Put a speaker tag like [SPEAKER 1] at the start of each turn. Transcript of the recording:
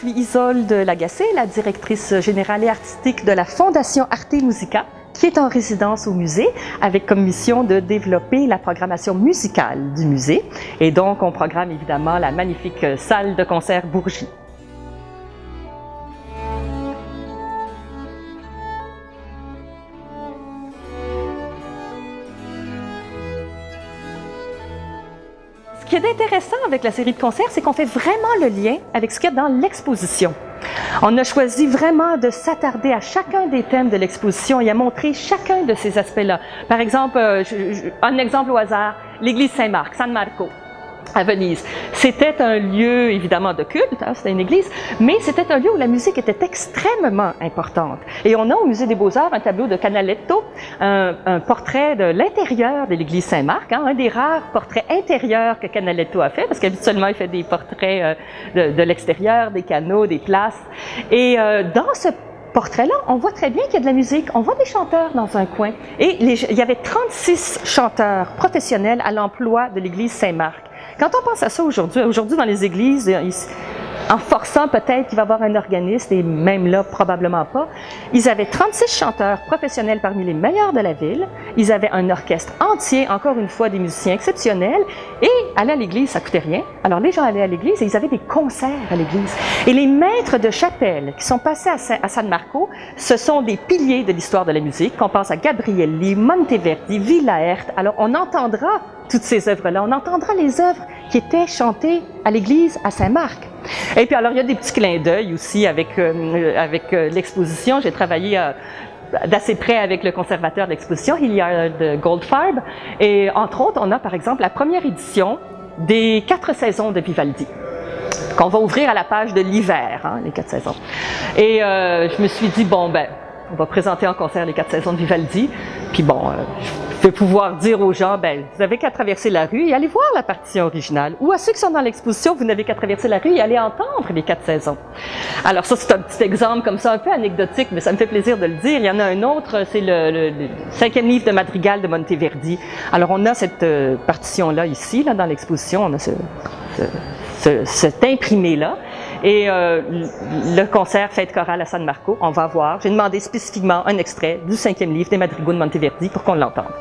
[SPEAKER 1] Je suis Isolde Lagacé, la directrice générale et artistique de la Fondation Arte Musica, qui est en résidence au musée, avec comme mission de développer la programmation musicale du musée. Et donc, on programme évidemment la magnifique salle de concert Bourgie. Ce qui est intéressant avec la série de concerts, c'est qu'on fait vraiment le lien avec ce qu'il y a dans l'exposition. On a choisi vraiment de s'attarder à chacun des thèmes de l'exposition et à montrer chacun de ces aspects-là. Par exemple, un exemple au hasard, l'église Saint-Marc, San Marco, à Venise. C'était un lieu, évidemment, de culte, hein, c'était une église, mais c'était un lieu où la musique était extrêmement importante. Et on a au Musée des Beaux-Arts un tableau de Canaletto, un portrait de l'intérieur de l'église Saint-Marc, hein, un des rares portraits intérieurs que Canaletto a fait, parce qu'habituellement, il fait des portraits de l'extérieur, des canaux, des places. Et dans ce portrait-là, on voit très bien qu'il y a de la musique. On voit des chanteurs dans un coin. Et il y avait 36 chanteurs professionnels à l'emploi de l'église Saint-Marc. Quand on pense à ça aujourd'hui dans les églises, en forçant peut-être qu'il va y avoir un organiste, et même là, probablement pas, ils avaient 36 chanteurs professionnels parmi les meilleurs de la ville, ils avaient un orchestre entier, encore une fois, des musiciens exceptionnels, et aller à l'église, ça coûtait rien. Alors les gens allaient à l'église et ils avaient des concerts à l'église. Et les maîtres de chapelle qui sont passés à San Marco, ce sont des piliers de l'histoire de la musique. On pense à Gabrielli, Monteverdi, Villaert. Alors on entendra toutes ces œuvres-là. On entendra les œuvres qui étaient chantées à l'église à Saint-Marc. Et puis alors, il y a des petits clins d'œil aussi avec l'exposition. J'ai travaillé d'assez près avec le conservateur de l'exposition, Hilliard Goldfarb. Et entre autres, on a par exemple la première édition des 4 saisons de Vivaldi, qu'on va ouvrir à la page de l'hiver, hein, les 4 saisons. Et je me suis dit, bon, ben, on va présenter en concert les 4 saisons de Vivaldi. Puis bon, je vais pouvoir dire aux gens, ben, vous n'avez qu'à traverser la rue et aller voir la partition originale. Ou à ceux qui sont dans l'exposition, vous n'avez qu'à traverser la rue et aller entendre les 4 saisons. Alors ça, c'est un petit exemple comme ça, un peu anecdotique, mais ça me fait plaisir de le dire. Il y en a un autre, c'est le 5e livre de Madrigal de Monteverdi. Alors on a cette partition-là ici, là, dans l'exposition, on a cet imprimé-là. Et le concert Fête chorale à San Marco, on va voir. J'ai demandé spécifiquement un extrait du 5e livre des Madrigaux de Monteverdi pour qu'on l'entende.